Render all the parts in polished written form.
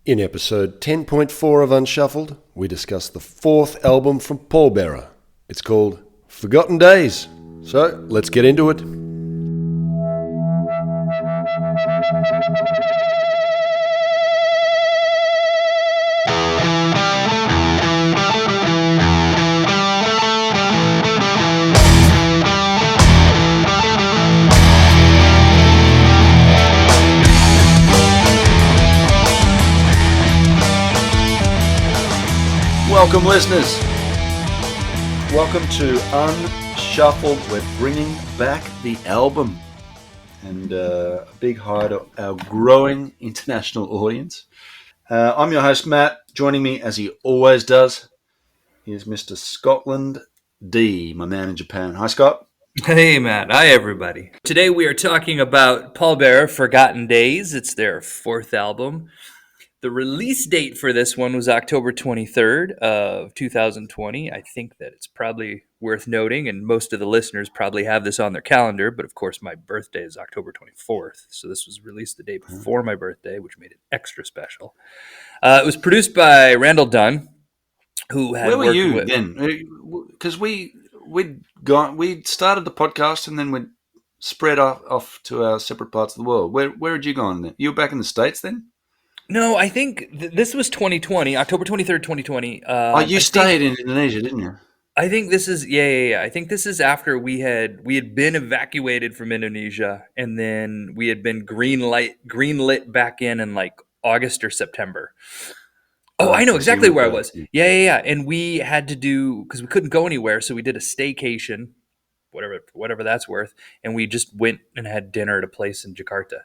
In episode 10.4 of Unshuffled, we discuss the fourth album from Pallbearer. It's called Forgotten Days. So, let's get into it. Welcome, listeners. Welcome to Unshuffled. We're bringing back the album, and a big hi to our growing international audience. I'm your host, Matt. Joining me, as he always does, is Mr. Scotland D, my man in Japan. Hi, Scott. Hey, Matt. Hi, everybody. Today we are talking about Pallbearer, Forgotten Days. It's their fourth album. The release date for this one was October 23rd of 2020. I think that it's probably worth noting, and most of the listeners probably have this on their calendar, but of course my birthday is October 24th, so this was released the day before my birthday, which made it extra special. It was produced by Randall Dunn, who had Where were worked you with... then? Because we started the podcast and then we'd spread off to our separate parts of the world. Where had you gone then? You were back in the States then? No, I think this was 2020, October 23rd, 2020. You stayed in Indonesia, didn't you? I think this is yeah. I think this is after we had been evacuated from Indonesia, and then we had been greenlit back in like August or September. Oh, I know exactly where I was. Yeah. And we had to do, because we couldn't go anywhere, so we did a staycation, whatever that's worth, and we just went and had dinner at a place in Jakarta.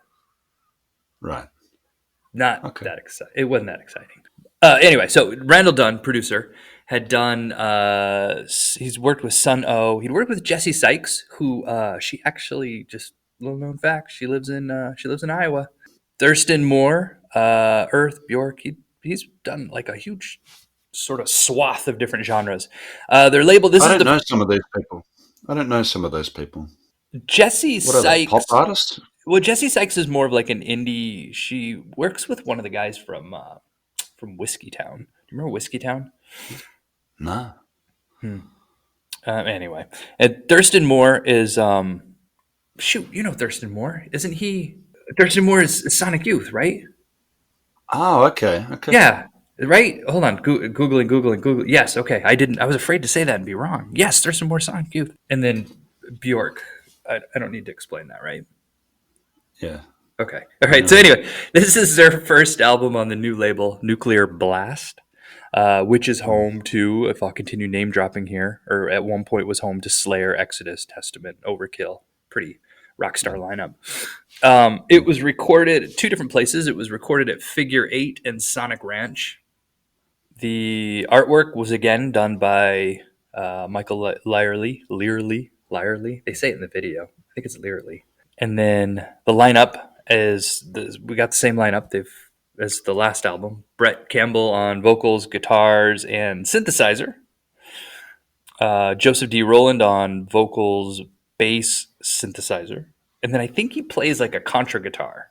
Right. Not that exciting. It wasn't that exciting. Anyway, so Randall Dunn, producer, had done. He's worked with Sun O. He'd worked with Jessie Sykes, who she actually, just little known fact, she lives in Iowa. Thurston Moore, Earth, Bjork. He's done like a huge sort of swath of different genres. Their label. I don't know some of those people. Jessie What are they, Sykes, pop artists? Well, Jessie Sykes is more of like an indie. She works with one of the guys from Whiskey Town. Do you remember Whiskey Town? No. Anyway, and Thurston Moore is you know Thurston Moore, isn't he? Thurston Moore is Sonic Youth, right? Oh, okay. Yeah, right. Hold on, Google. Yes, okay. I was afraid to say that and be wrong. Yes, Thurston Moore, Sonic Youth, and then Bjork. I don't need to explain that, right? Yeah. Okay. All right. So anyway, this is their first album on the new label, Nuclear Blast, which is home to, if I'll continue name dropping here, or at one point was home to Slayer, Exodus, Testament, Overkill. Pretty rock star lineup. It was recorded at two different places. It was recorded at Figure 8 and Sonic Ranch. The artwork was again done by Michael Lyerly. They say it in the video. I think it's Lyerly. And then the lineup we got the same lineup as the last album. Brett Campbell on vocals, guitars, and synthesizer. Joseph D. Rowland on vocals, bass, synthesizer. And then I think he plays like a contra guitar,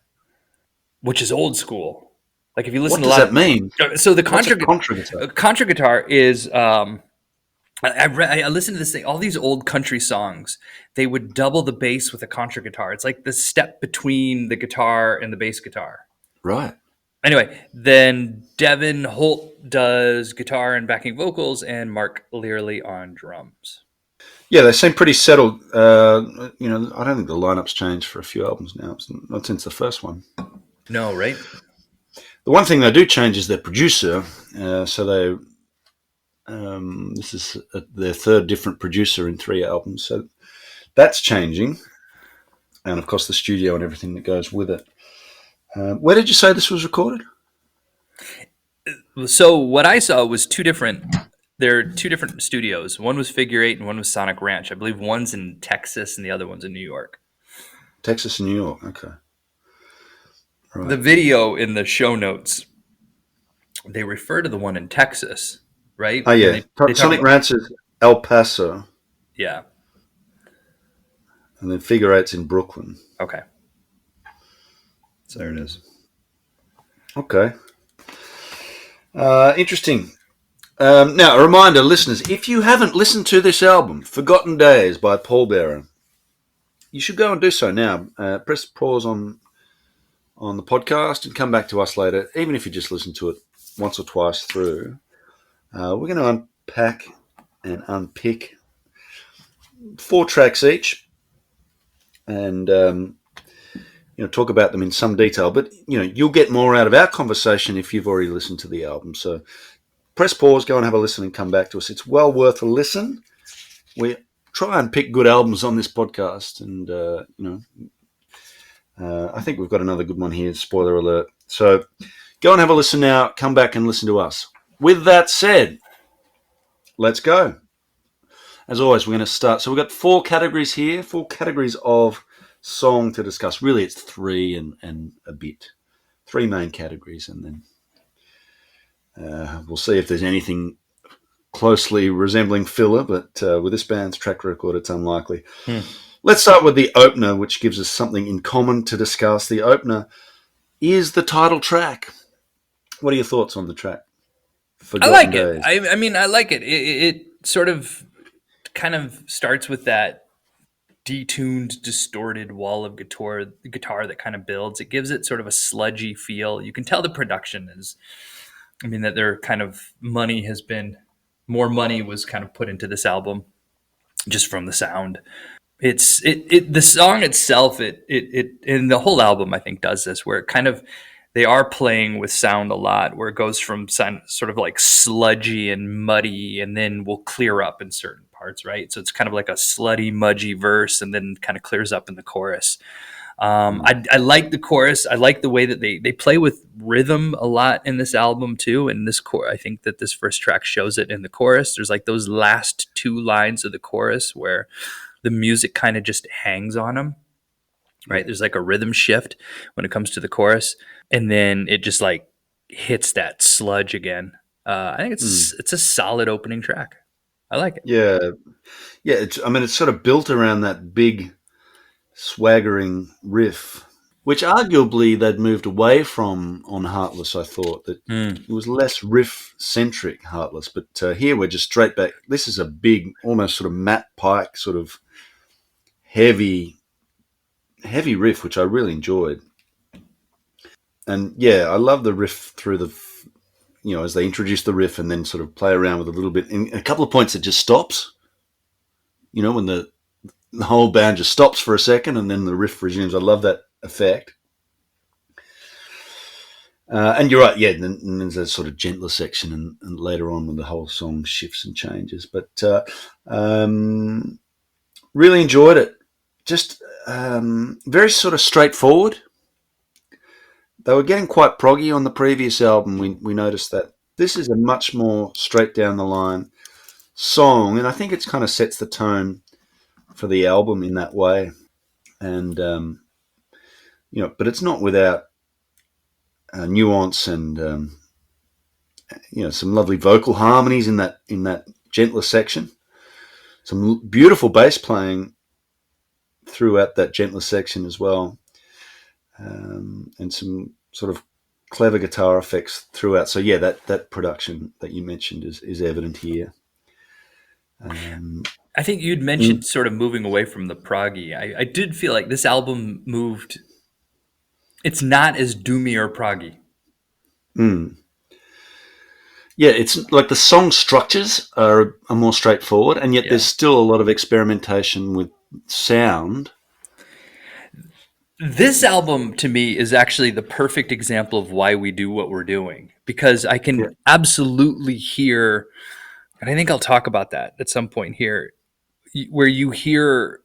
which is old school. Like if you listen to what does that mean? So the contra guitar? Contra guitar is I listened to this thing, all these old country songs, they would double the bass with a contra guitar. It's like the step between the guitar and the bass guitar. Right. Anyway, then Devin Holt does guitar and backing vocals, and Mark Learley on drums. Yeah, they seem pretty settled. I don't think the lineup's changed for a few albums now, not since the first one. No, right? The one thing they do change is their producer. This is their third different producer in 3 albums, so that's changing, and of course the studio and everything that goes with it. Where did you say this was recorded? So what I saw was there are two different studios. One was Figure 8 and one was Sonic Ranch. I believe one's in Texas and the other one's in New York. Texas and New York, okay. Right. The video in the show notes, they refer to the one in Texas, right? Oh, yeah. Sonic Ranch is El Paso. Yeah. And then Figure 8's in Brooklyn. Okay. So there it is. Okay. Interesting. Now, a reminder, listeners, if you haven't listened to this album, Forgotten Days by Pallbearer, you should go and do so now. Press pause on the podcast and come back to us later, even if you just listen to it once or twice through. We're going to unpack and unpick 4 tracks each, and talk about them in some detail. But you'll get more out of our conversation if you've already listened to the album. So press pause, go and have a listen, and come back to us. It's well worth a listen. We try and pick good albums on this podcast, and I think we've got another good one here. Spoiler alert. So go and have a listen now. Come back and listen to us. With that said, let's go. As always, we're going to start. So we've got 4 categories here, 4 categories of song to discuss. Really, it's 3 and a bit. 3 main categories, and then we'll see if there's anything closely resembling filler, but with this band's track record, it's unlikely. Let's start with the opener, which gives us something in common to discuss. The opener is the title track. What are your thoughts on the track? Forgotten I like Days. It. I mean, I like it. It sort of kind of starts with that detuned, distorted wall of guitar that kind of builds. It gives it sort of a sludgy feel. You can tell the production is, that their kind of more money was kind of put into this album just from the sound. The song itself, it and the whole album I think does this, where it kind of, they are playing with sound a lot, where it goes from sort of like sludgy and muddy, and then will clear up in certain parts, right? So it's kind of like a slutty, mudgy verse, and then kind of clears up in the chorus. I like the chorus. I like the way that they play with rhythm a lot in this album too. And I think that this first track shows it in the chorus. There's like those last 2 lines of the chorus where the music kind of just hangs on them, right? There's like a rhythm shift when it comes to the chorus, and then it just like hits that sludge again. I think it's a solid opening track. I like it. Yeah. It's sort of built around that big swaggering riff, which arguably they'd moved away from on Heartless. I thought that it was less riff-centric, Heartless, but here we're just straight back. This is a big, almost sort of Matt Pike sort of heavy riff, which I really enjoyed. And yeah, I love the riff through the, as they introduce the riff and then sort of play around with a little bit. In a couple of points, it just stops. When the whole band just stops for a second and then the riff resumes. I love that effect. And you're right, yeah. And there's a sort of gentler section, and later on when the whole song shifts and changes. But really enjoyed it. Just very sort of straightforward. They were getting quite proggy on the previous album. We noticed that this is a much more straight down the line song, and I think it kind of sets the tone for the album in that way. And but it's not without nuance and some lovely vocal harmonies in that gentler section. Some beautiful bass playing throughout that gentler section as well, and some sort of clever guitar effects throughout. So yeah, that production that you mentioned is evident here. I think you'd mentioned sort of moving away from the proggy. I did feel like this album moved. It's not as doomy or proggy. Yeah, it's like the song structures are more straightforward, and yet there's still a lot of experimentation with sound. This album, to me, is actually the perfect example of why we do what we're doing, because I can absolutely hear, and I think I'll talk about that at some point here, where you hear,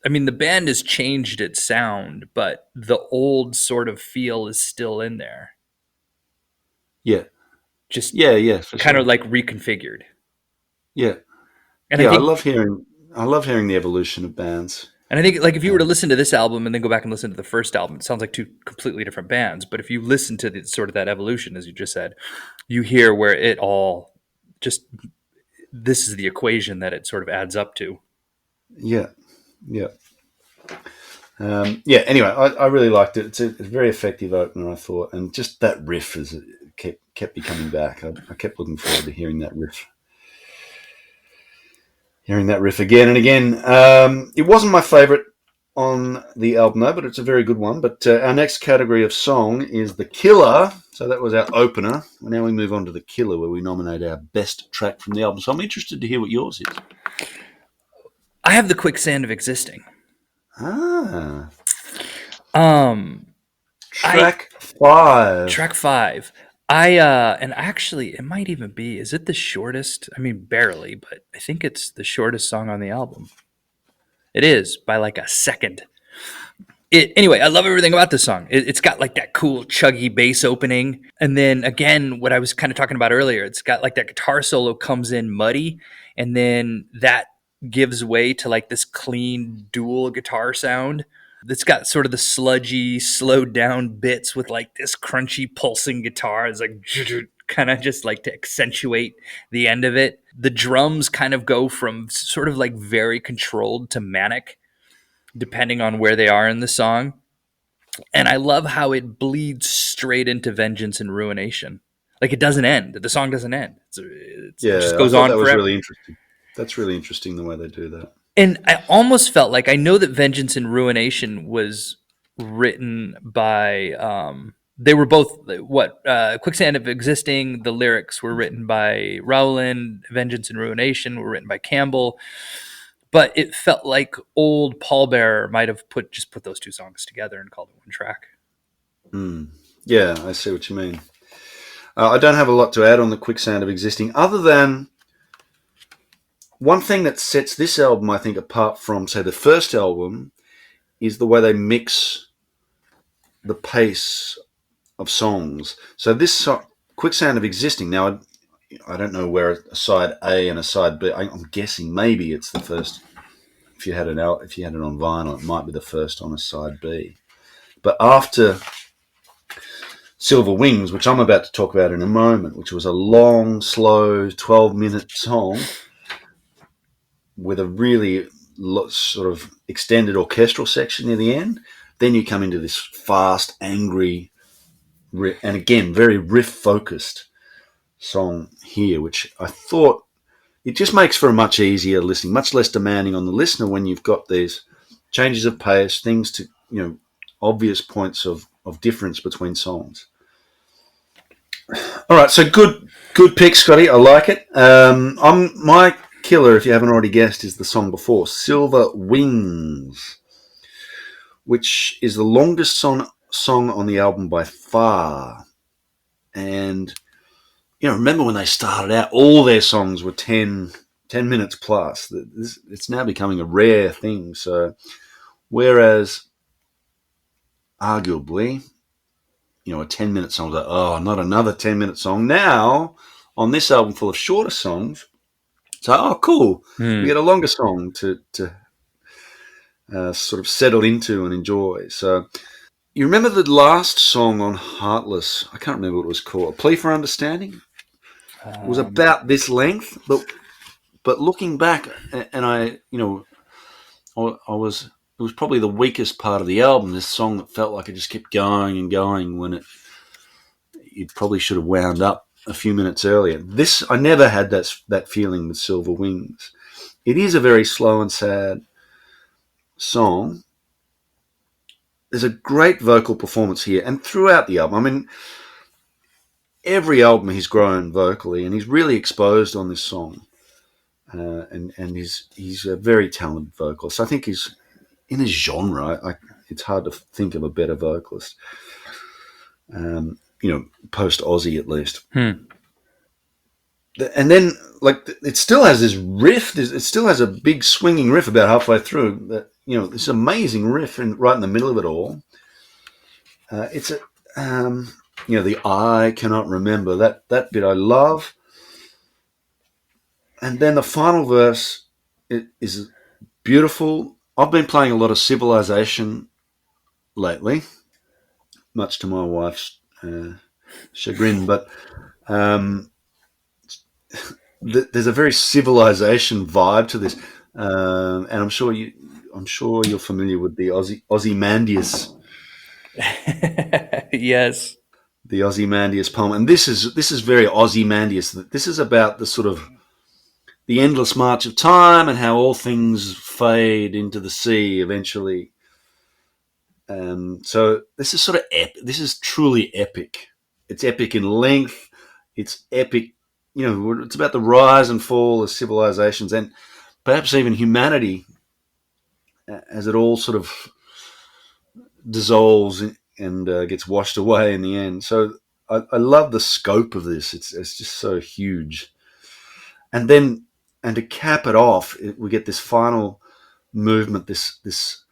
the band has changed its sound, but the old sort of feel is still in there. Yeah. Just for kind of like reconfigured. Yeah. And I love hearing the evolution of bands. And I think, like, if you were to listen to this album and then go back and listen to the first album, it sounds like 2 completely different bands. But if you listen to sort of that evolution, as you just said, you hear where it all just, this is the equation that it sort of adds up to. Yeah. Anyway, I really liked it. It's a very effective opener, I thought, and just that riff kept kept me coming back. I kept looking forward to hearing that riff again and again. It wasn't my favourite on the album, though, but it's a very good one. But our next category of song is The Killer. So that was our opener. Now we move on to The Killer, where we nominate our best track from the album. So I'm interested to hear what yours is. I have The Quicksand of Existing. Ah. Um, Track 5. Track 5. And actually, it might even be, is it the shortest? I mean, barely, but I think it's the shortest song on the album. It is, by like a second. Anyway, I love everything about this song. It's got like that cool chuggy bass opening. And then again, what I was kind of talking about earlier, it's got like that guitar solo comes in muddy. And then that gives way to like this clean dual guitar sound. It's got sort of the sludgy, slowed down bits with like this crunchy pulsing guitar. It's like kind of just like to accentuate the end of it. The drums kind of go from sort of like very controlled to manic, depending on where they are in the song. And I love how it bleeds straight into Vengeance and Ruination. Like it doesn't end. The song doesn't end. It just goes on that was forever. really interesting. That's really interesting the way they do that. And I almost felt like I know that Vengeance and Ruination was written by they were both Quicksand of Existing, the lyrics were written by Rowland, Vengeance and Ruination were written by Campbell. But it felt like old Pallbearer might have put those two songs together and called it one track. Yeah, I see what you mean. I don't have a lot to add on The Quicksand of Existing, other than one thing that sets this album, I think, apart from, say, the first album, is the way they mix the pace of songs. So this Quicksand of Existing, now I don't know where a side A and a side B. I'm guessing maybe it's the first. If you had it on vinyl, it might be the first on a side B. But after Silver Wings, which I'm about to talk about in a moment, which was a long, slow, 12-minute song with a really sort of extended orchestral section near the end, then you come into this fast, angry, and again very riff-focused song here, which I thought it just makes for a much easier listening, much less demanding on the listener when you've got these changes of pace, things to, obvious points of difference between songs. All right, so good pick, Scotty. I like it. My killer, if you haven't already guessed, is the song before, Silver Wings, which is the longest song on the album by far. And remember when they started out, all their songs were 10 minutes plus. It's now becoming a rare thing. So, whereas arguably, a 10-minute song was like, oh, not another 10-minute song. Now, on this album full of shorter songs, so, oh, cool. We get a longer song to sort of settle into and enjoy. So, you remember the last song on Heartless? I can't remember what it was called. A Plea for Understanding? It was about this length, but looking back, and it was probably the weakest part of the album. This song that felt like it just kept going and going when it probably should have wound up a few minutes earlier. This, I never had that feeling with Silver Wings. It is a very slow and sad song. There's a great vocal performance here, and throughout the album. I mean, every album he's grown vocally, and he's really exposed on this song. And he's a very talented vocalist. I think he's in his genre. It's hard to think of a better vocalist. Post Aussie at least. And then, like, it still has this riff. It still has a big swinging riff about halfway through. That this amazing riff right in the middle of it all. It's a the I cannot remember that bit I love. And then the final verse is beautiful. I've been playing a lot of Civilization lately, much to my wife's chagrin. But there's a very Civilization vibe to this, and I'm sure you're familiar with the Ozymandias. Yes. the Ozymandias poem, and this is very Ozymandias. This is about the sort of the endless march of time and how all things fade into the sea eventually. So this is sort of this is truly epic. It's epic in length. It's epic. It's about the rise and fall of civilizations and perhaps even humanity as it all sort of dissolves and gets washed away in the end. So I love the scope of this. It's just so huge. And then, and to cap it off, we get this final movement, this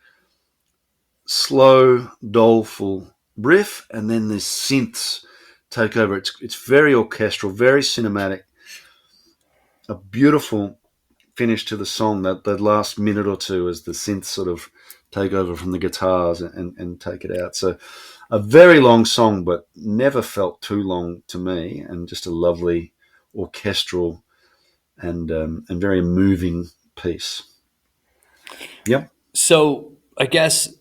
slow, doleful riff, and then this synths take over. It's very orchestral, very cinematic, a beautiful finish to the song. That last minute or two as the synths sort of take over from the guitars and take it out. So a very long song, but never felt too long to me, and just a lovely orchestral and very moving piece. Yep. So I guess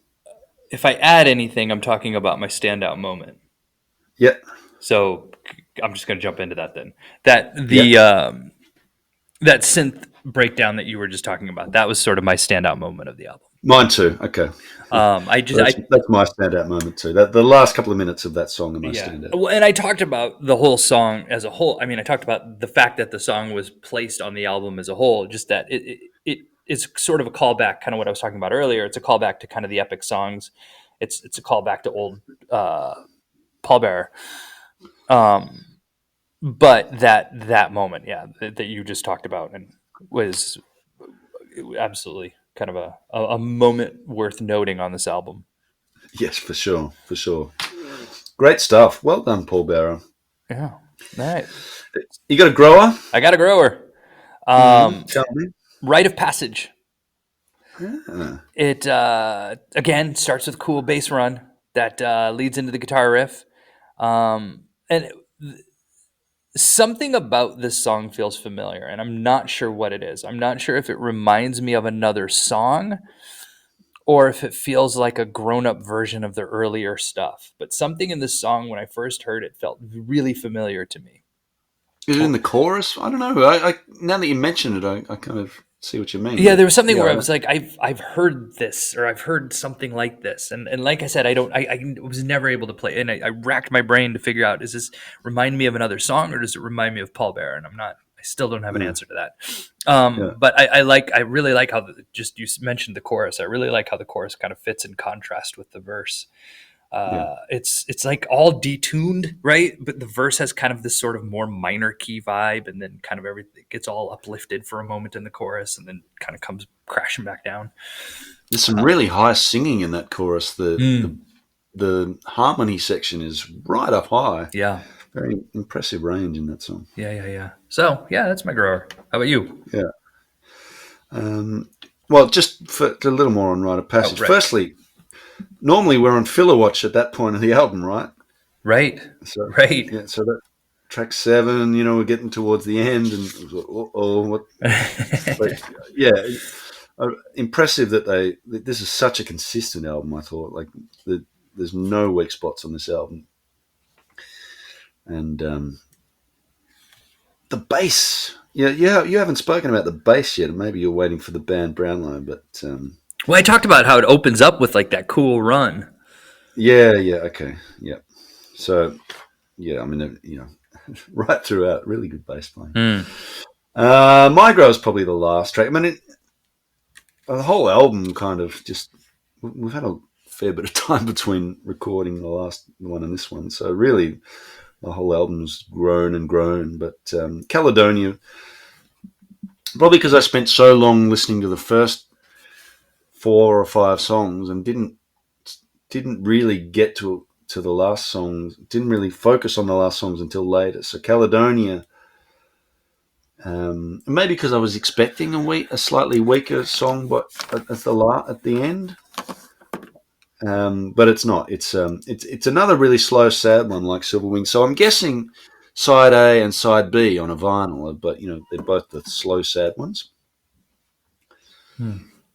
if I add anything, I'm talking about my standout moment. Yep. So I'm just going to jump into that then. That that synth breakdown that you were just talking about, that was sort of my standout moment of the album. Mine too. Okay. That's my standout moment too. That the last couple of minutes of that song are my standout. Well, and I talked about the whole song as a whole. I mean, I talked about the fact that the song was placed on the album as a whole. Just that it is sort of a callback, kind of what I was talking about earlier. It's a callback to kind of the epic songs. It's a callback to old Pallbearer. But that moment, that you just talked about, and was absolutely kind of a moment worth noting on this album. Yes, for sure. Great stuff. Well done, Pallbearer. Yeah. All right. You got a grower? I got a grower. Tell me. Rite of Passage. Yeah. It again starts with a cool bass run that leads into the guitar riff, something about this song feels familiar, and I'm not sure what it is. I'm not sure if it reminds me of another song or if it feels like a grown-up version of the earlier stuff. But something in this song, when I first heard it, felt really familiar to me. Is it in the chorus? I don't know. I now that you mention it, I kind of see what you mean. Yeah, there was something where I was like, I've heard this, or I've heard something like this, and like I said, I was never able to play, and I racked my brain to figure out, is this remind me of another song, or does it remind me of Pallbearer? And I still don't have an answer to that. But I really like how you mentioned the chorus. I really like how the chorus kind of fits in contrast with the verse. It's like all detuned, right? But the verse has kind of this sort of more minor key vibe, and then kind of everything gets all uplifted for a moment in the chorus, and then kind of comes crashing back down. There's some really high singing in that chorus. The harmony section is right up high. Yeah, very impressive range in that song. Yeah. So that's my grower. How about you? Yeah. Well, just for a little more on Rite of Passage. Oh, right. Firstly, normally we're on filler watch at that point of the album, right? Right. Right. Yeah. So that track 7, we're getting towards the end, and what? But, yeah, impressive that this is such a consistent album. I thought there's no weak spots on this album, and the bass. Yeah. You haven't spoken about the bass yet, and maybe you're waiting for the band Brownlow, but. Well, I talked about how it opens up with like that cool run. Yeah, okay, yeah. So, yeah, I mean, right throughout, really good bass playing. My Grow is probably the last track. I mean, the whole album kind of just, we've had a fair bit of time between recording the last one and this one, so really the whole album's grown and grown. But Caledonia, probably because I spent so long listening to the first 4 or 5 songs and didn't really get to the last songs, didn't really focus on the last songs until later. So Caledonia, maybe because I was expecting a slightly weaker song, but at the end, but it's not. It's another really slow, sad one like Silverwing. So I'm guessing side A and side B on a vinyl, but they're both the slow, sad ones.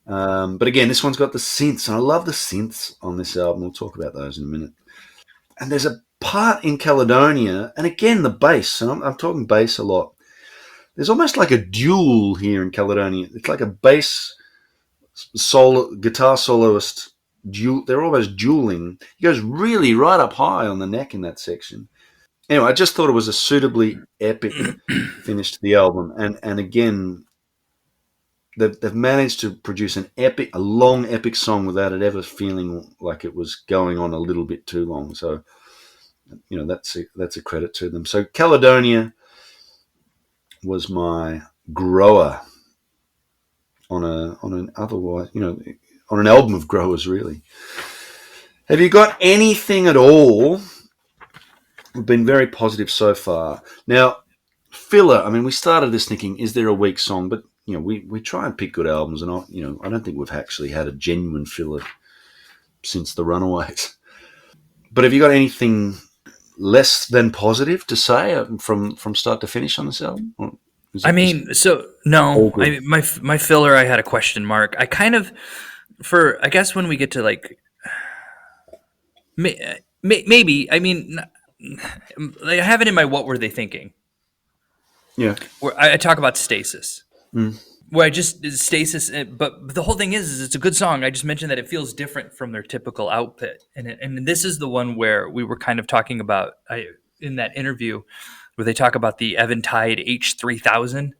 But again, this one's got the synths, and I love the synths on this album. We'll talk about those in a minute. And there's a part in Caledonia, and again the bass, and I'm talking bass a lot. There's almost like a duel here in Caledonia. It's like a bass solo, guitar soloist duel. They're almost dueling. He goes really right up high on the neck in that section. Anyway, I just thought it was a suitably epic finish to the album, and again, they've managed to produce a long epic song without it ever feeling like it was going on a little bit too long. So that's a credit to them. So Caledonia was my grower on an otherwise on an album of growers really. Have you got anything at all? We've been very positive so far. Now, filler. I mean, we started this thinking, is there a weak song? But we try and pick good albums, and I don't think we've actually had a genuine filler since the Runaways. But have you got anything less than positive to say from start to finish on this album? Or I mean, so no, my filler, I had a question mark. I kind of, I guess when we get to like, maybe, I mean, I have it in my what were they thinking? Yeah. Where I talk about stasis. Mm. Where I just stasis, but the whole thing is it's a good song. I just mentioned that it feels different from their typical output, and this is the one where we were kind of talking about in that interview where they talk about the Eventide H3000,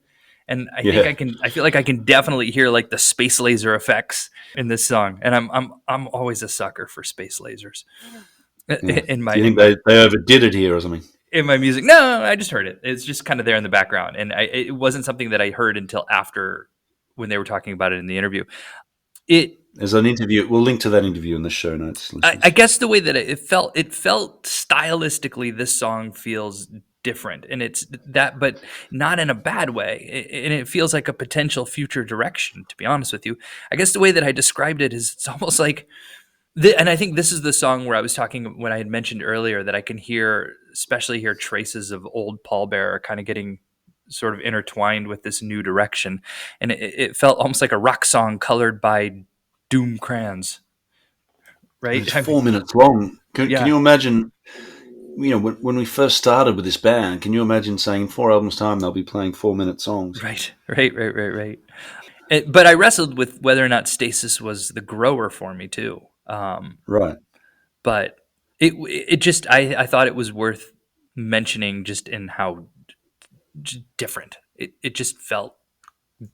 and I think I feel like I can definitely hear like the space laser effects in this song, and I'm always a sucker for space lasers. Yeah. Do you think they overdid it here or something? In my music? No, I just heard it. It's just kind of there in the background, and it wasn't something that I heard until after when they were talking about it in the interview. There's an interview. We'll link to that interview in the show notes. I guess the way that it felt stylistically, this song feels different, and it's that, but not in a bad way. And it feels like a potential future direction. To be honest with you, I guess the way that I described it is it's almost like. And I think this is the song where I was talking when I had mentioned earlier that I can especially hear traces of old Pallbearer kind of getting sort of intertwined with this new direction. And it felt almost like a rock song colored by doom crayons. Right? It's 4 minutes long. Can you imagine, when we first started with this band, can you imagine saying in 4 albums' time they'll be playing 4-minute songs? Right. But I wrestled with whether or not Stasis was the grower for me too. Right. But it just I thought it was worth mentioning just in how different it just felt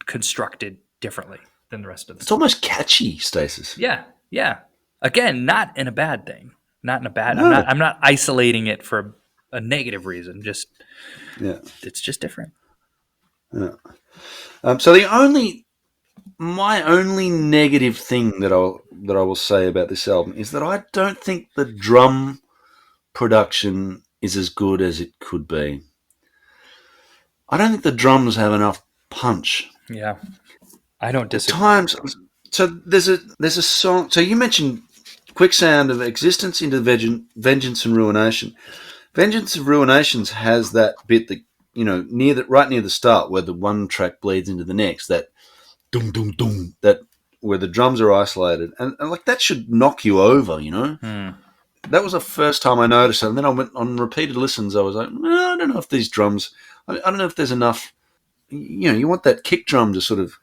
constructed differently than the rest of the It's almost catchy, Stasis. Yeah. Again, not in a bad thing. Not in a bad. No. I'm not isolating it for a negative reason. Just it's just different. Yeah. So my only negative thing that I will say about this album is that I don't think the drum production is as good as it could be. I don't think the drums have enough punch. Yeah, I don't disagree. At times, so there's a song. So you mentioned Quicksand of Existence into Vengeance and Ruination. Vengeance of Ruinations has that bit that right near the start where the one track bleeds into the next. That dum dum dum. That where the drums are isolated and like that should knock you over. That was the first time I noticed it. And then I went on repeated listens. I was like, I don't know if these drums. I don't know if there's enough. You want that kick drum to sort of,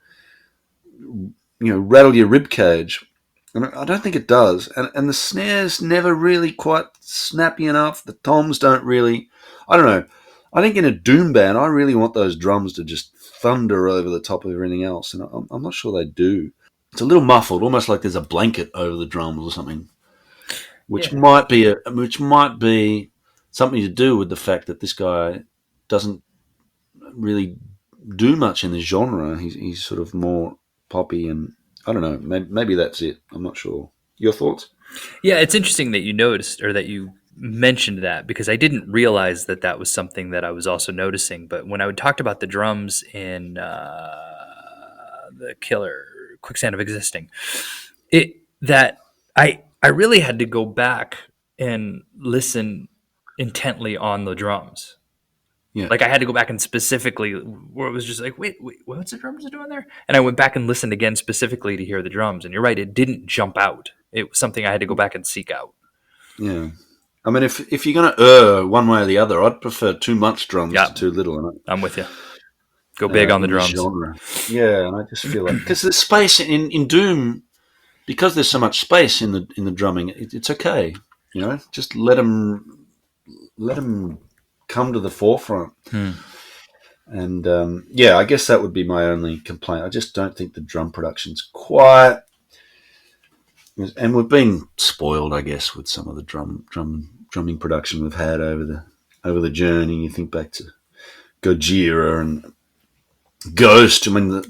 rattle your rib cage, and I don't think it does. And the snares never really quite snappy enough. The toms don't really. I don't know. I think in a doom band, I really want those drums to just thunder over the top of everything else, and I'm not sure they do. It's a little muffled, almost like there's a blanket over the drums or something. Which might be something to do with the fact that this guy doesn't really do much in the genre. He's sort of more poppy, and I don't know. Maybe that's it. I'm not sure. Your thoughts? Yeah, it's interesting that you noticed or that you mentioned that because I didn't realize that was something that I was also noticing. But when I talked about the drums in the Killer Quicksand of Existing, I really had to go back and listen intently on the drums. Yeah. Like I had to go back and specifically where it was just like, wait, what's the drums doing there? And I went back and listened again specifically to hear the drums. And you're right, it didn't jump out. It was something I had to go back and seek out. Yeah. I mean, if you're going to err one way or the other, I'd prefer too much drums Yeah, to too little I'm with you. Go big on the in this drums. genre. Yeah, and I just feel like because there's space in Doom, because there's so much space in the drumming, it's okay. You know, just let them come to the forefront. And yeah, I guess that would be my only complaint. I just don't think the drum production's quite. And we've been spoiled, I guess, with some of the drumming production we've had over the journey. You think back to Gojira and Ghost. I mean,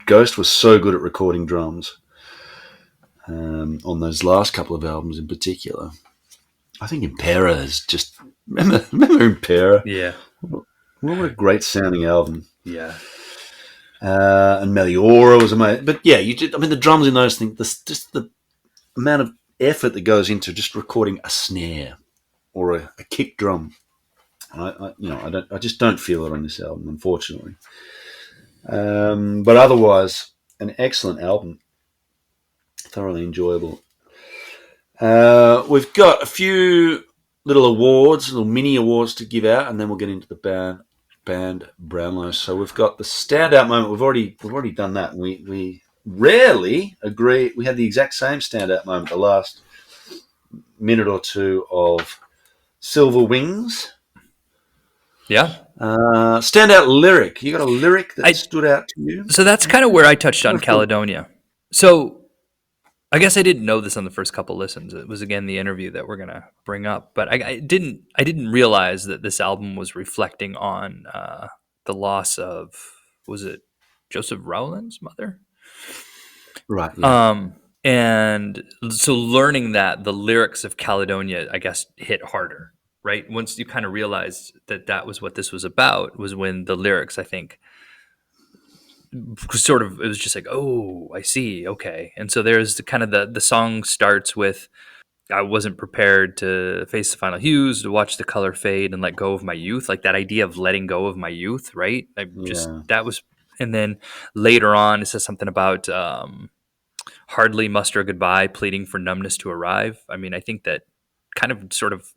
Ghost was so good at recording drums on those last couple of albums in particular. I think Impera is just remember Impera. Yeah. What a great sounding album. Yeah. And Meliora was amazing. But yeah, I mean, the drums in those things, just the amount of effort that goes into just recording a snare or a kick drum. I just don't feel it on this album, unfortunately. But otherwise, an excellent album, thoroughly enjoyable. We've got a few little mini awards to give out, and then we'll get into the band Brownlow. So we've got the standout moment. We've already done that. We rarely agree. We had the exact same standout moment the last minute or two of Silver Wings. Yeah. Standout lyric. You got a lyric that stood out to you? So that's kind of where I touched on Caledonia. So I guess I didn't know this on the first couple listens. It was again the interview that we're gonna bring up, but I didn't realize that this album was reflecting on the loss of, was it Joseph Rowland's mother? Right. Yeah. And so learning that the lyrics of Caledonia, I guess, hit harder, right? Once you kind of realized that was what this was about, was when the lyrics, I think, sort of, it was just like, oh, I see, okay. And so there's the song starts with, I wasn't prepared to face the final hues, to watch the color fade and let go of my youth. Like that idea of letting go of my youth, right? That was, and then later on it says something about hardly muster a goodbye, pleading for numbness to arrive. I mean, I think that kind of sort of,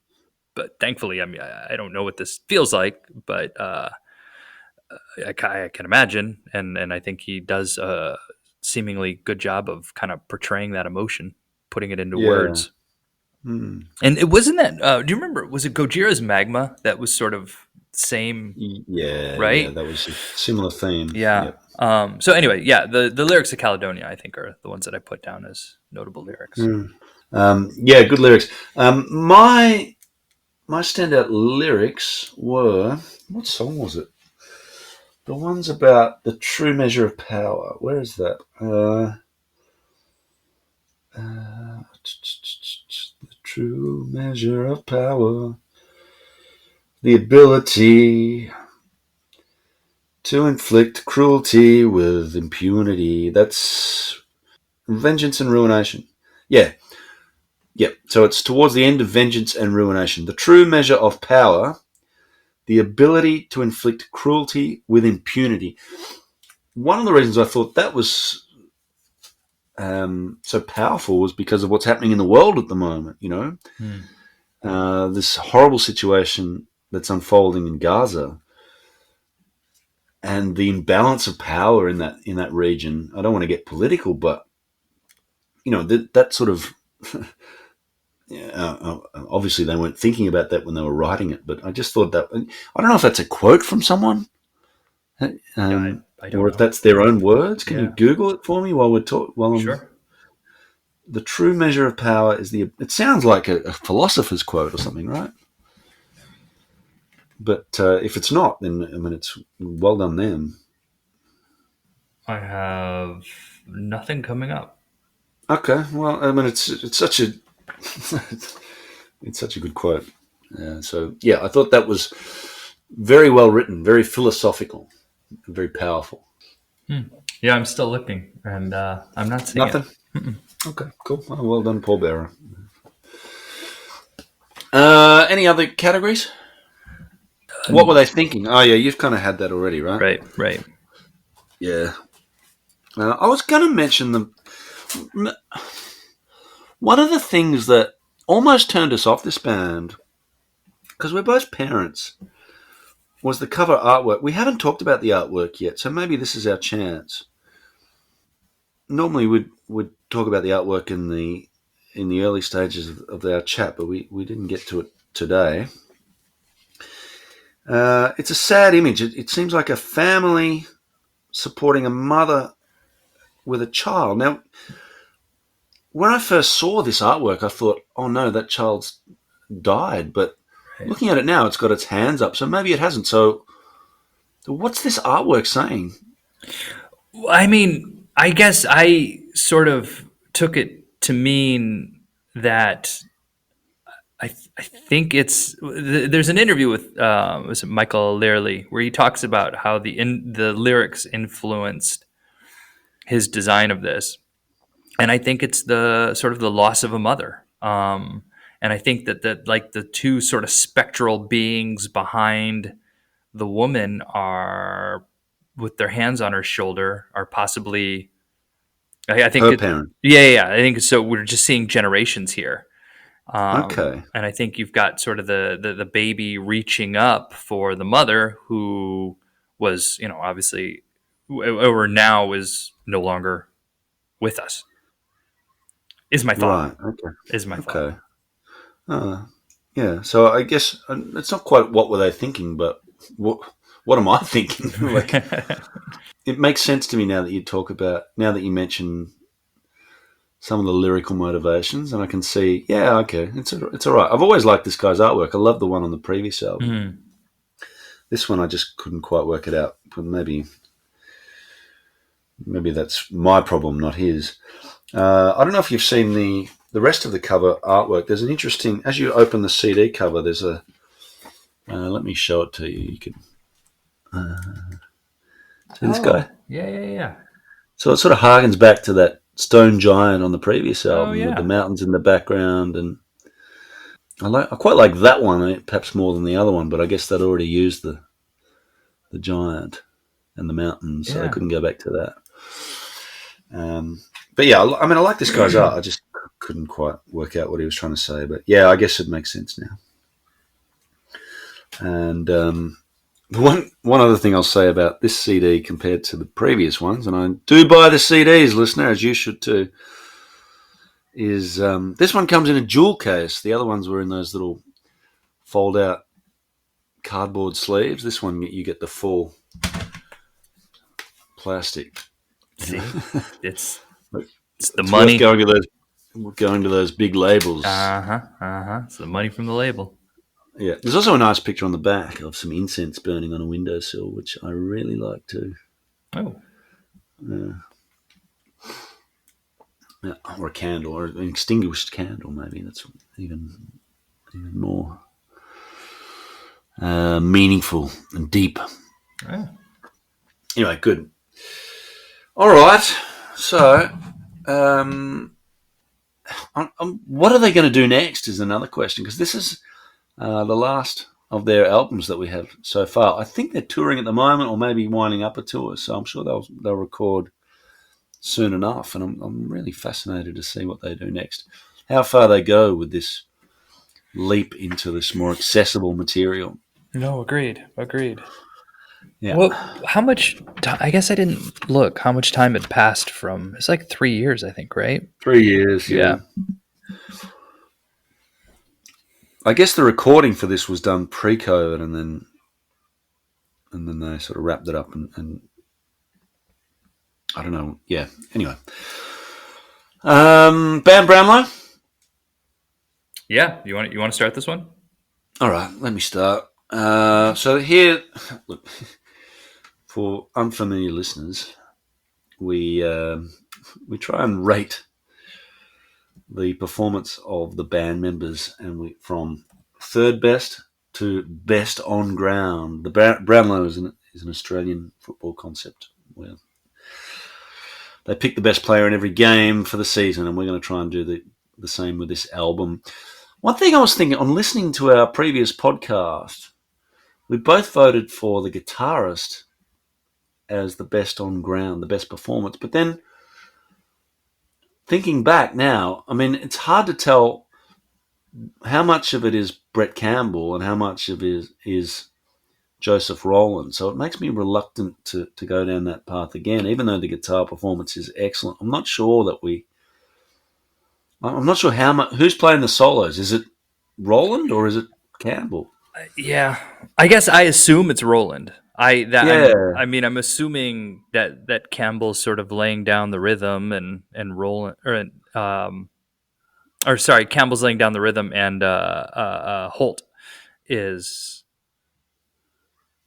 but thankfully, I mean, I don't know what this feels like, but I can imagine, and I think he does a seemingly good job of kind of portraying that emotion, putting it into words. And it wasn't that. Do you remember? Was it Gojira's Magma that was sort of same? Yeah, right. Yeah, that was a similar theme. Yeah. Yep. So anyway, yeah, the lyrics of Caledonia, I think, are the ones that I put down as notable lyrics. Yeah, good lyrics. My standout lyrics were, what song was it? The ones about the true measure of power. Where is that? The true measure of power. The ability to inflict cruelty with impunity. That's Vengeance and Ruination. Yeah. So it's towards the end of Vengeance and Ruination. The true measure of power, the ability to inflict cruelty with impunity. One of the reasons I thought that was so powerful was because of what's happening in the world at the moment, you know? This horrible situation that's unfolding in Gaza and the imbalance of power in that region. I don't want to get political, but, you know, that sort of... obviously they weren't thinking about that when they were writing it, but I just thought that, I don't know if that's a quote from someone, I don't or if know. that's their own words. Can you Google it for me while we're talking? Sure. The true measure of power is it sounds like a philosopher's quote or something, right? But if it's not, then I mean, it's well done them. I have nothing coming up. Okay, well, I mean, it's such a it's such a good quote. So yeah, I thought that was very well written, very philosophical, very powerful. Yeah, I'm still looking, and I'm not seeing Nothing. it. Okay, cool. Well done, Pallbearer. Any other categories? What were they thinking? Oh yeah, you've kind of had that already, right? Right. Yeah. I was going to mention them. One of the things that almost turned us off this band because we're both parents, was the cover artwork. We haven't talked about the artwork yet, so maybe this is our chance. Normally, we'd talk about the artwork in the early stages of our chat, but we didn't get to it today. It's a sad image. It seems like a family supporting a mother with a child. Now, when I first saw this artwork, I thought, oh no, that child's died. But Right. looking at it now, it's got its hands up, so maybe it hasn't. So what's this artwork saying? I mean, I guess I sort of took it to mean that I think there's an interview with was it Michael Learley where he talks about how the lyrics influenced his design of this, and I think it's the sort of the loss of a mother. And I think that like the two sort of spectral beings behind the woman are with their hands on her shoulder are possibly I think Her it parent. yeah I think so we're just seeing generations here. Okay. And I think you've got sort of the baby reaching up for the mother who was, obviously, or now is no longer with us. Is my thought. Right. Okay. Is my thought. Okay. Yeah. So I guess it's not quite what were they thinking, but what am I thinking? Like, it makes sense to me now that you mention some of the lyrical motivations, and I can see, yeah, okay, it's all right. I've always liked this guy's artwork. I love the one on the previous album. Mm. This one, I just couldn't quite work it out. But maybe that's my problem, not his. I don't know if you've seen the rest of the cover artwork. There's an interesting, as you open the CD cover, there's a. Let me show it to you. You can see this guy. Yeah. So it sort of harkens back to that Stone Giant on the previous Oh, album with yeah. the mountains in the background, and I quite like that one, perhaps more than the other one. But I guess they'd already used the giant and the mountains, so they Yeah. couldn't go back to that. But yeah, I mean, I like this guy's art. I just couldn't quite work out what he was trying to say. But yeah, I guess it makes sense now. And one other thing I'll say about this CD compared to the previous ones, and I do buy the CDs, listener, as you should too, is this one comes in a jewel case. The other ones were in those little fold-out cardboard sleeves. This one, you get the full plastic. See, it's the It's money. worth going to those big labels. It's the money from the label. Yeah, there's also a nice picture on the back of some incense burning on a windowsill, which I really like too. Oh, Yeah, or a candle, or an extinguished candle, maybe. That's even more meaningful and deep. yeah. Anyway, good. All right. So, what are they going to do next is another question, because this is the last of their albums that we have so far. I think they're touring at the moment, or maybe winding up a tour, so I'm sure they'll record soon enough, and I'm really fascinated to see what they do next, how far they go with this leap into this more accessible material. No, agreed. Yeah. Well, how much? I guess I didn't look how much time had passed from. It's like 3 years, I think, right? 3 years, yeah. I guess the recording for this was done pre-COVID, and then they sort of wrapped it up, and I don't know. Yeah. Anyway, Bam Brownlow. Yeah. You want to start this one? All right, let me start. So here, look, for unfamiliar listeners, we try and rate the performance of the band members, and we from third best to best on ground. The Brownlow is an Australian football concept where they pick the best player in every game for the season, and we're going to try and do the same with this album. One thing I was thinking on listening to our previous podcast, we both voted for the guitarist as the best on ground, the best performance. But then thinking back now, I mean, it's hard to tell how much of it is Brett Campbell and how much of it is Joseph Rowland. So it makes me reluctant to go down that path again, even though the guitar performance is excellent. I'm not sure how much. Who's playing the solos? Is it Rowland or is it Campbell? Yeah, I guess I assume it's Roland. Yeah. I'm assuming that Campbell's sort of laying down the rhythm and Roland or sorry, Campbell's laying down the rhythm and Holt is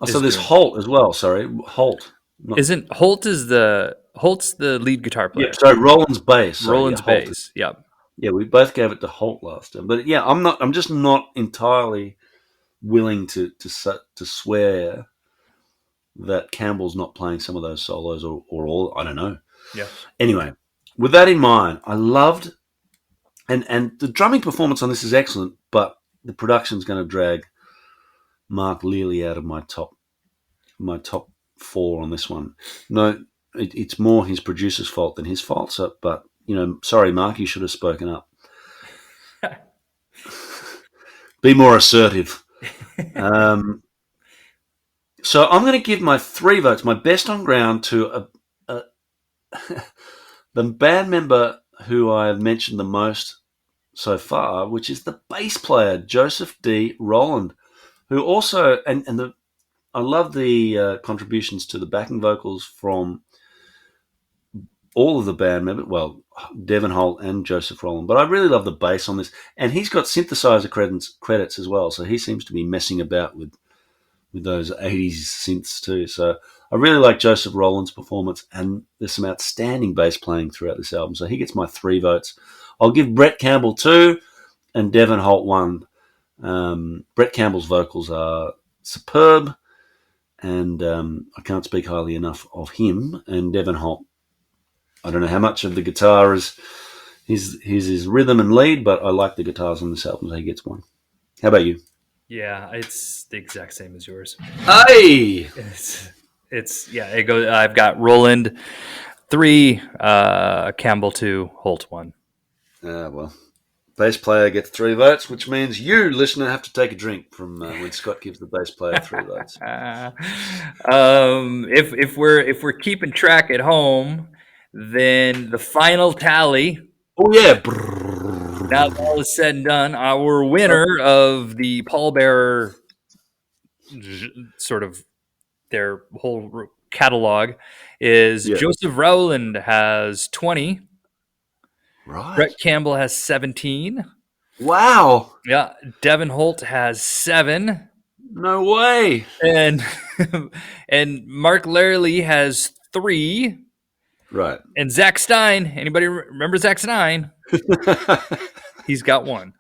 Oh, so is there's doing. Holt as well. Sorry, Holt. Not, Isn't Holt's the lead guitar yeah, player? sorry, Roland's bass. Sorry, yeah, Roland's Holt. bass. Yep. Yeah, we both gave it to Holt last time. But yeah, I'm not. I'm just not entirely willing to swear that Campbell's not playing some of those solos or all. I don't know. Yeah. Anyway, with that in mind, I loved and the drumming performance on this is excellent, but the production's going to drag Mark Leary out of my top four on this one. No, it's more his producer's fault than his fault. So, but sorry, Mark, you should have spoken up. Be more assertive. So I'm going to give my 3 votes, my best on ground, to the band member who I have mentioned the most so far, which is the bass player Joseph D. Rowland, who also I love the contributions to the backing vocals from all of the band members. Well, Devon Holt and Joseph Rowland, but I really love the bass on this, and he's got synthesizer credits as well. So he seems to be messing about with those 80s synths too. So I really like Joseph Rowland's performance, and there's some outstanding bass playing throughout this album. So he gets my 3 votes. I'll give Brett Campbell 2 and Devon Holt 1. Brett Campbell's vocals are superb, and I can't speak highly enough of him. And Devon Holt, I don't know how much of the guitar is his rhythm and lead, but I like the guitars on this album, so he gets 1. How about you? Yeah, it's the exact same as yours. Hey! It's yeah. It goes. I've got Roland 3, Campbell 2, Holt 1. Well, bass player gets 3 votes, which means you, listener, have to take a drink from when Scott gives the bass player 3 votes. If we're keeping track at home, then the final tally. Oh yeah. Now that all is said and done, our winner of the Pallbearer sort of their whole catalog is Yeah. Joseph Rowland has 20. Right. Brett Campbell has 17. Wow. Yeah, Devon Holt has 7. No way. And and Mark Larley has 3. Right. And Zach Stein, anybody remember Zach Stein? He's got 1.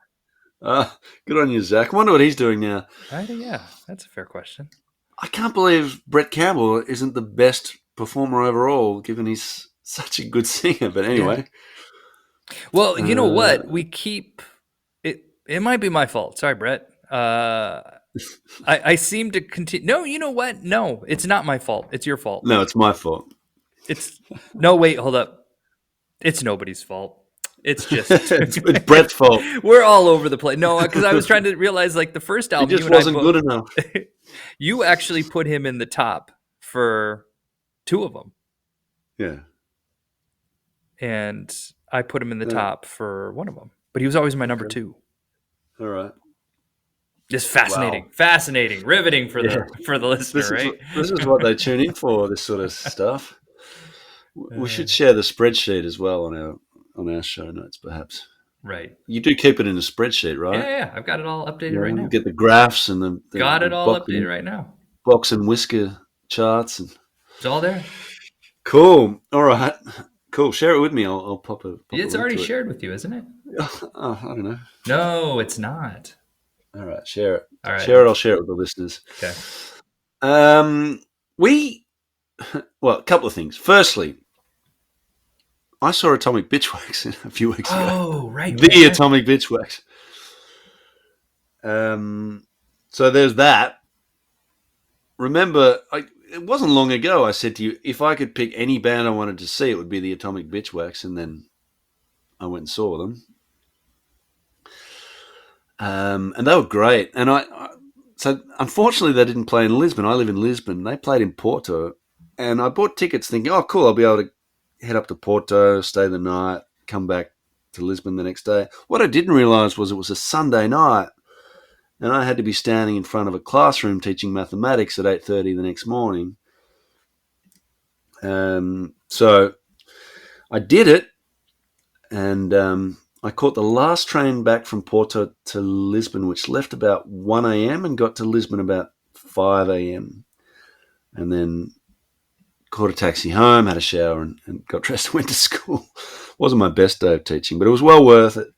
Good on you, Zach. I wonder what he's doing now. Yeah, that's a fair question. I can't believe Brett Campbell isn't the best performer overall, given he's such a good singer. But anyway. Well, you know what? We keep it. It might be my fault. Sorry, Brett. I seem to continue. No, you know what? No, it's not my fault. It's your fault. No, it's my fault. No. Wait, hold up. It's nobody's fault. It's just it's Brett's fault. We're all over the place. No, because I was trying to realize, like, the first album, He just wasn't good enough. You actually put him in the top for 2 of them. Yeah. And I put him in the top for 1 of them. But he was always my number 2. All right. Just fascinating. Wow. Fascinating. Riveting for the listener, right? This is what they tune in for, this sort of stuff. We should share the spreadsheet as well on our show notes, perhaps. Right. You do keep it in a spreadsheet, right? Yeah. I've got it all updated right now. Get the graphs and the got it all updated right now. Box and whisker charts. It's all there. Cool. All right. Cool. Share it with me. I'll pop it. It's already shared with you, isn't it? I don't know. No, it's not. All right. Share it. All right. Share it. I'll share it with the listeners. Okay. Well, a couple of things. Firstly, I saw Atomic Bitchwax a few weeks ago. Oh, right. The Atomic Bitchwax. So there's that. Remember, it wasn't long ago I said to you, if I could pick any band I wanted to see, it would be the Atomic Bitchwax, and then I went and saw them. and they were great. And so unfortunately they didn't play in Lisbon. I live in Lisbon. They played in Porto, and I bought tickets thinking, oh, cool, I'll be able to head up to Porto, stay the night, come back to Lisbon the next day. What I didn't realise was it was a Sunday night, and I had to be standing in front of a classroom teaching mathematics at 8:30 the next morning. So I did it, and I caught the last train back from Porto to Lisbon, which left about 1 a.m. and got to Lisbon about 5 a.m. And then caught a taxi home, had a shower, and got dressed and went to school. Wasn't my best day of teaching, but it was well worth it.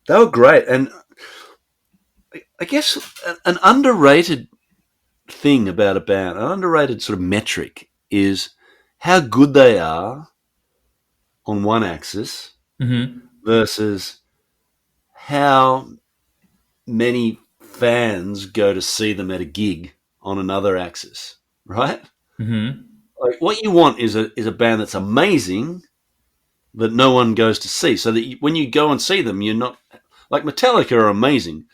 They were great. And I guess an underrated thing about a band, an underrated sort of metric is how good they are on one axis Mm-hmm. versus how many fans go to see them at a gig on another axis, right? Mm-hmm. Like what you want is a band that's amazing that no one goes to see, so that when you go and see them, you're not like Metallica are amazing,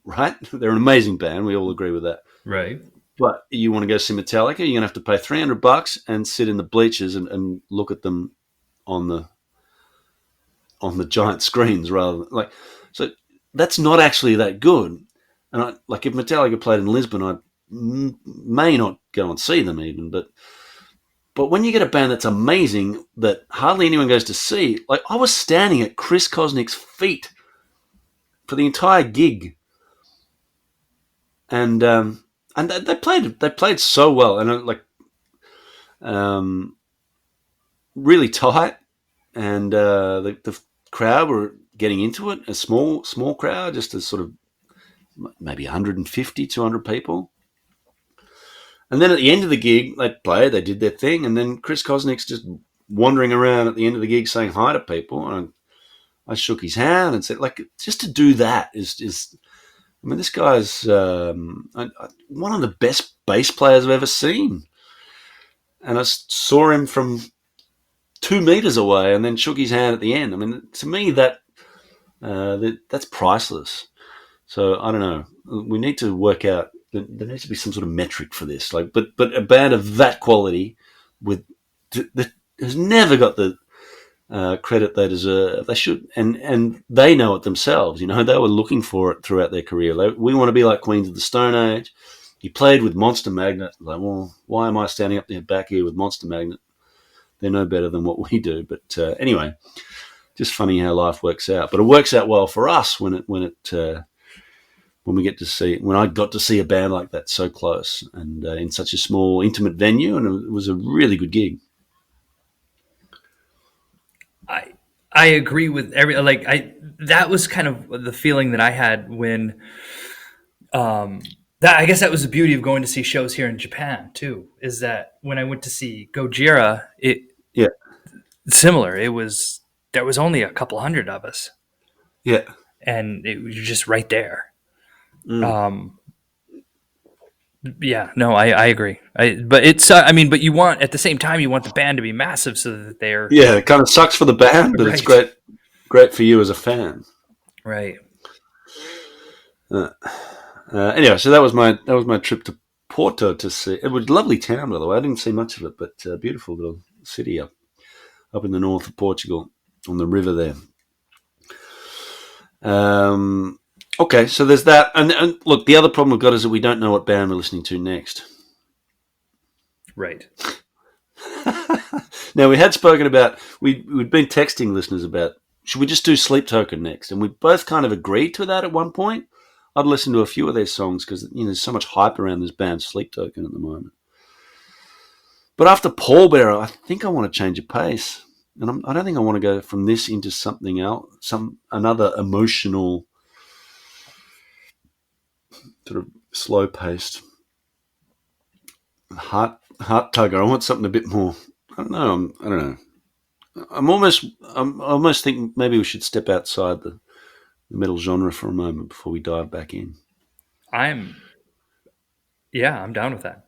right? They're an amazing band. We all agree with that. Right. But you want to go see Metallica, you're gonna have to pay $300 and sit in the bleachers and look at them on the giant screens rather than like so that's not actually that good. And like if Metallica played in Lisbon, I may not go and see them even, but when you get a band that's amazing that hardly anyone goes to see, like I was standing at Chris Kosnick's feet for the entire gig, and they played so well, and like um, really tight, and the crowd were getting into it. A small crowd, just a sort of maybe 150, 200 people. And then at the end of the gig, they played, they did their thing, and then Chris Kosnick's just wandering around at the end of the gig saying hi to people. And I shook his hand and said, like, just to do that is I mean, this guy's one of the best bass players I've ever seen. And I saw him from 2 meters away and then shook his hand at the end. I mean, to me, that's priceless. So I don't know. We need to work out. There needs to be some sort of metric for this. Like, but a band of that quality, with that has never got the credit they deserve. They should, and they know it themselves. You know, they were looking for it throughout their career. We want to be like Queens of the Stone Age. He played with Monster Magnet. Like, well, why am I standing up there back here with Monster Magnet? They're no better than what we do. But anyway, just funny how life works out. But it works out well for us when we get to see when I got to see a band like that so close and in such a small, intimate venue, and it was a really good gig. I I agree with every like I that was kind of the feeling that I had when that I guess that was the beauty of going to see shows here in Japan too, is that when I went to see Gojira, it Yeah, similar. It was there was only a couple hundred of us, yeah, and it was just right there. mm. Um, yeah, no, I agree. But it's I mean, but you want at the same time you want the band to be massive so that they're Yeah. It kind of sucks for the band, but it's right, great for you as a fan. right. Uh, anyway, so that was my trip to Porto to see. It was a lovely town, by the way. I didn't see much of it, but beautiful little city up in the north of Portugal on the river there. Um, okay, so there's that, and look, the other problem we've got is that we don't know what band we're listening to next. Right. Now we had spoken about we'd been texting listeners about should we just do Sleep Token next, and we both kind of agreed to that at one point. I'd listened to a few of their songs because there's so much hype around this band Sleep Token at the moment. But after Pallbearer, I think I want to change a pace, and I don't think I want to go from this into something else, another emotional sort of slow paced heart tugger. I want something a bit more. I don't know. I don't know. I almost think maybe we should step outside the metal genre for a moment before we dive back in. I'm yeah, I'm down with that.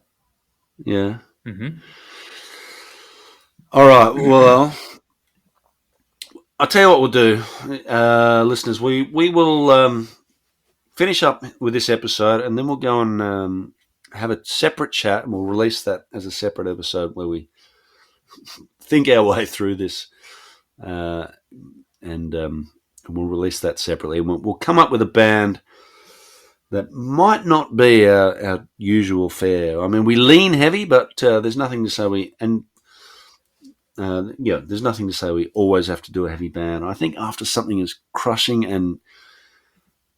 Yeah. Hmm. All right. Well, I'll tell you what we'll do, listeners. We will finish up with this episode, and then we'll go and have a separate chat, and we'll release that as a separate episode where we think our way through this, and we'll release that separately. We'll come up with a band that might not be our usual fare. I mean, we lean heavy, but there's nothing to say there's nothing to say we always have to do a heavy band. I think after something as crushing and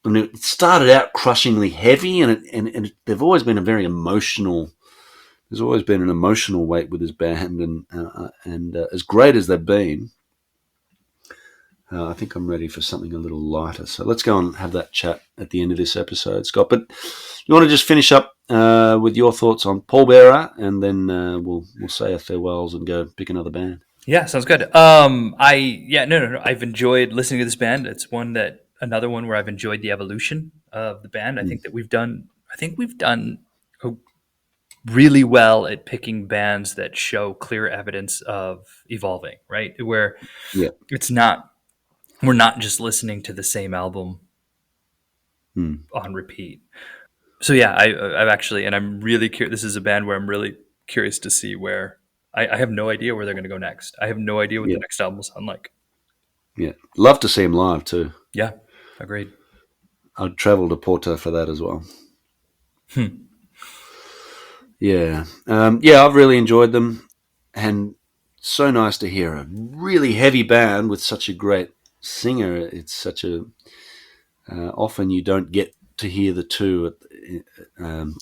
it started out crushingly heavy, and they've always been a very emotional. There's always been an emotional weight with this band, and as great as they've been, I think I'm ready for something a little lighter. So let's go and have that chat at the end of this episode, Scott. But you want to just finish up with your thoughts on Pallbearer, and then we'll say our farewells and go pick another band. Yeah, sounds good. No. I've enjoyed listening to this band. It's another one where I've enjoyed the evolution of the band. I think we've done really well at picking bands that show clear evidence of evolving, right? Where we're not just listening to the same album on repeat. So yeah, I've actually, and I'm really curious. This is a band where I'm really curious to see where I have no idea where they're going to go next. I have no idea what the next album will sound like. Yeah, love to see them live too. Yeah, agreed. I'd travel to Porto for that as well. Yeah, I've really enjoyed them, and so nice to hear a really heavy band with such a great singer. It's such a often you don't get to hear the two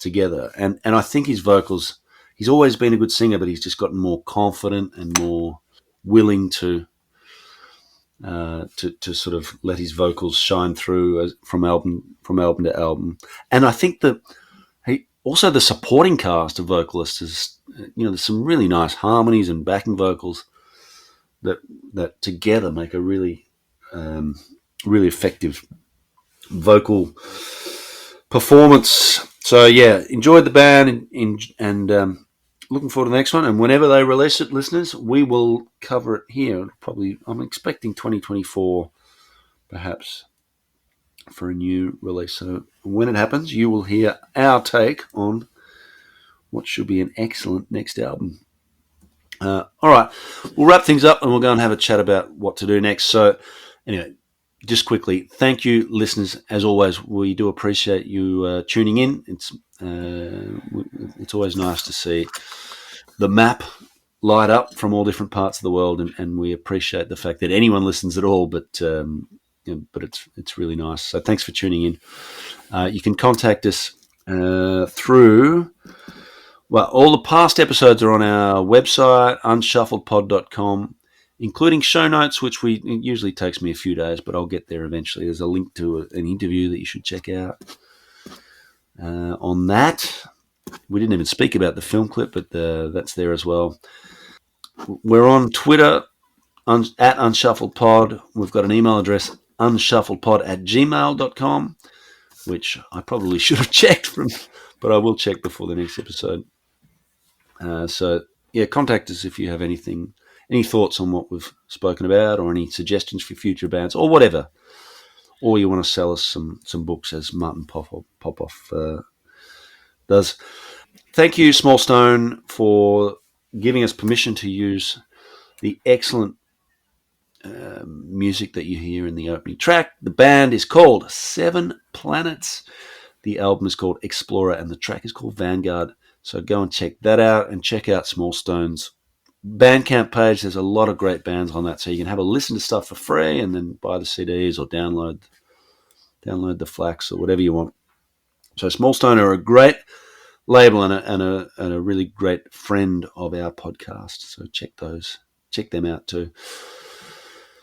together, and I think his vocals. He's always been a good singer, but he's just gotten more confident and more willing to sort of let his vocals shine through from album to album. And I think that also the supporting cast of vocalists is, there's some really nice harmonies and backing vocals that together make a really really effective vocal performance. So yeah, enjoyed the band and looking forward to the next one. And whenever they release it, listeners, we will cover it here. Probably, I'm expecting 2024, perhaps, for a new release. So when it happens, you will hear our take on what should be an excellent next album. All right, we'll wrap things up and we'll go and have a chat about what to do next. So anyway, just quickly, thank you, listeners. As always, we do appreciate you tuning in. It's always nice to see the map light up from all different parts of the world, and we appreciate the fact that anyone listens at all. But it's really nice. So thanks for tuning in. You can contact us through. Well, all the past episodes are on our website, unshuffledpod.com, including show notes, which it usually takes me a few days, but I'll get there eventually. There's a link to an interview that you should check out. On that, we didn't even speak about the film clip, but that's there as well. We're on Twitter, at unshuffledpod. We've got an email address, unshuffledpod@gmail.com, which I probably should have checked but I will check before the next episode. So yeah, contact us if you have any thoughts on what we've spoken about, or any suggestions for future bands, or whatever. Or you want to sell us some books, as Martin Popoff does. Thank you, Small Stone, for giving us permission to use the excellent music that you hear in the opening track. The band is called Seven Planets. The album is called Explorer, and the track is called Vanguard. So go and check that out, and check out Small Stone's Bandcamp page. There's a lot of great bands on that, so you can have a listen to stuff for free, and then buy the CDs or download the FLACs or whatever you want. So Small Stone are a great label and a really great friend of our podcast. So check them out too.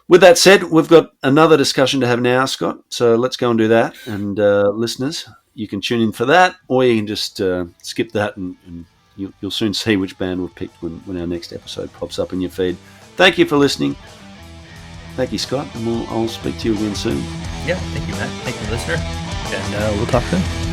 With that said, we've got another discussion to have now, Scott. So let's go and do that. And listeners, you can tune in for that, or you can just skip that, and you'll soon see which band we've picked when our next episode pops up in your feed. Thank you for listening. Thank you, Scott, and I'll speak to you again soon. Yeah, thank you, Matt. Thank you, listener. And we'll talk soon.